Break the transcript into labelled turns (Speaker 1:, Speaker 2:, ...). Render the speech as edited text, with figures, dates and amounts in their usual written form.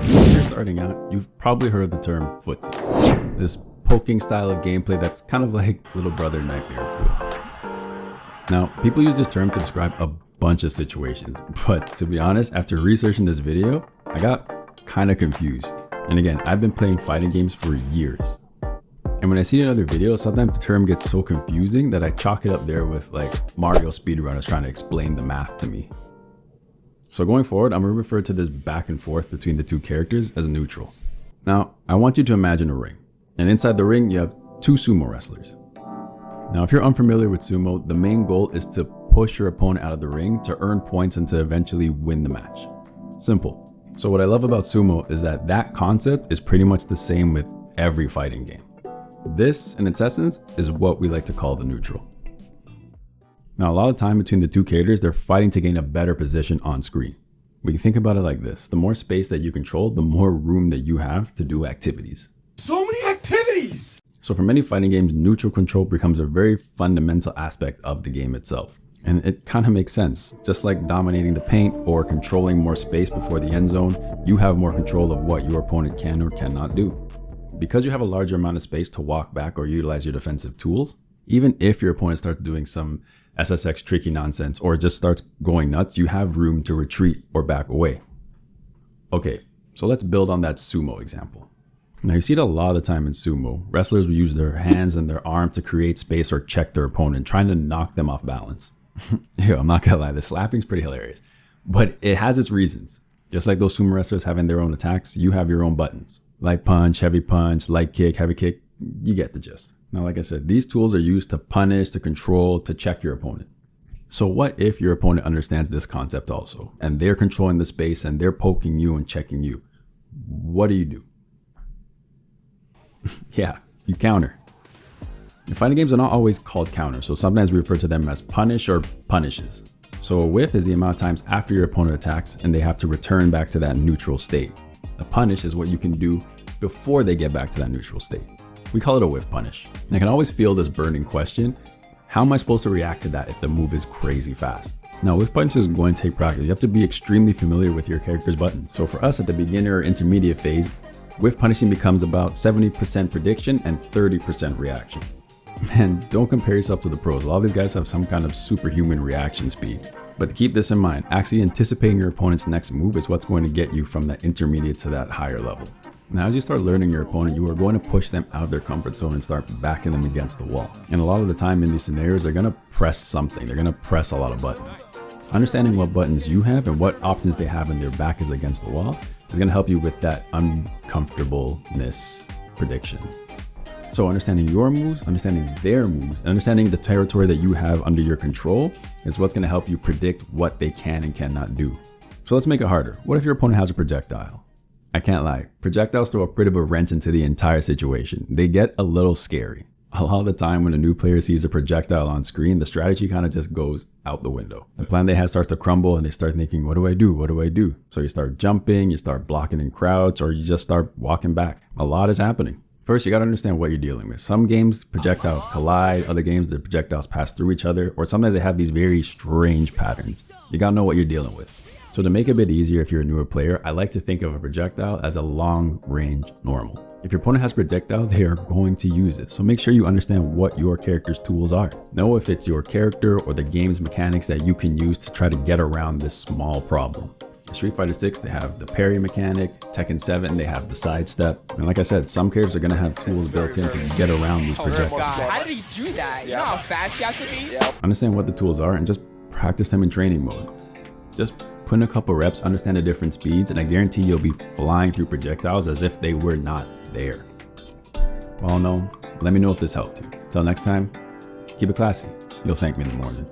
Speaker 1: If you're starting out, you've probably heard of the term Footsies. This poking style of gameplay that's kind of like little brother nightmare fuel. Now, people use this term to describe a bunch of situations, but to be honest, after researching this video, I got kind of confused. And again, I've been playing fighting games for years. And when I see another video, sometimes the term gets so confusing that I chalk it up there with like Mario speedrunners trying to explain the math to me. So going forward, I'm going to refer to this back and forth between the two characters as neutral. Now, I want you to imagine a ring. And inside the ring, you have two sumo wrestlers. Now, if you're unfamiliar with sumo, the main goal is to push your opponent out of the ring to earn points and to eventually win the match. Simple. So what I love about sumo is that that concept is pretty much the same with every fighting game. This, in its essence, is what we like to call the neutral. Now, a lot of time between the two characters, they're fighting to gain a better position on screen. We can think about it like this. The more space that you control, the more room that you have to do activities.
Speaker 2: So many activities!
Speaker 1: So for many fighting games, neutral control becomes a very fundamental aspect of the game itself. And it kind of makes sense. Just like dominating the paint or controlling more space before the end zone, you have more control of what your opponent can or cannot do. Because you have a larger amount of space to walk back or utilize your defensive tools, even if your opponent starts doing some SSX tricky nonsense or just starts going nuts, you have room to retreat or back away. Okay, so let's build on that sumo example. Now you see it a lot of the time in sumo. Wrestlers will use their hands and their arms to create space or check their opponent, trying to knock them off balance. Yo, I'm not gonna lie, the slapping's pretty hilarious, but it has its reasons. Just like those sumo wrestlers having their own attacks, you have your own buttons. Light punch, light kick, heavy kick, you get the gist. Now, like I said, these tools are used to punish, to control, to check your opponent. So what if your opponent understands this concept also, and they're controlling the space and they're poking you and checking you? What do? Yeah, you counter. And fighting games are not always called counters, so sometimes we refer to them as punish or punishes. So a whiff is the amount of times after your opponent attacks and they have to return back to that neutral state. A punish is what you can do before they get back to that neutral state. We call it a whiff punish. And I can always feel this burning question: how am I supposed to react to that if the move is crazy fast? Now, whiff punish is going to take practice. You have to be extremely familiar with your character's buttons. So for us at the beginner or intermediate phase, whiff punishing becomes about 70% prediction and 30% reaction. And don't compare yourself to the pros. A lot of these guys have some kind of superhuman reaction speed. But keep this in mind, actually anticipating your opponent's next move is what's going to get you from that intermediate to that higher level. Now, as you start learning your opponent, you are going to push them out of their comfort zone and start backing them against the wall. And a lot of the time in these scenarios, they're going to press something. They're going to press a lot of buttons. Understanding what buttons you have and what options they have when their back is against the wall is going to help you with that uncomfortableness prediction. So understanding your moves, understanding their moves, and understanding the territory that you have under your control is what's going to help you predict what they can and cannot do. So let's make it harder. What if your opponent has a projectile? I can't lie, projectiles throw a bit of a wrench into the entire situation. They get a little scary. A lot of the time when a new player sees a projectile on screen, the strategy kind of just goes out the window. The plan they had starts to crumble and they start thinking, what do I do? What do I do? So you start jumping, you start blocking in crouch, or you just start walking back. A lot is happening. First, you got to understand what you're dealing with. Some games, projectiles collide. Other games, the projectiles pass through each other, or sometimes they have these very strange patterns. You got to know what you're dealing with. So to make it a bit easier if you're a newer player, I like to think of a projectile as a long-range normal. If your opponent has projectile, they are going to use it. So make sure you understand what your character's tools are. Know if it's your character or the game's mechanics that you can use to try to get around this small problem. In Street Fighter 6, they have the parry mechanic. Tekken 7, they have the sidestep. And like I said, some characters are going to have tools built in to get around these projectiles.
Speaker 3: How did he do that? You know how fast you have to be?
Speaker 1: Understand what the tools are and just practice them in training mode. Just put in a couple reps, understand the different speeds, and I guarantee you'll be flying through projectiles as if they were not there. Well, no, let me know if this helped you. Till next time, keep it classy. You'll thank me in the morning.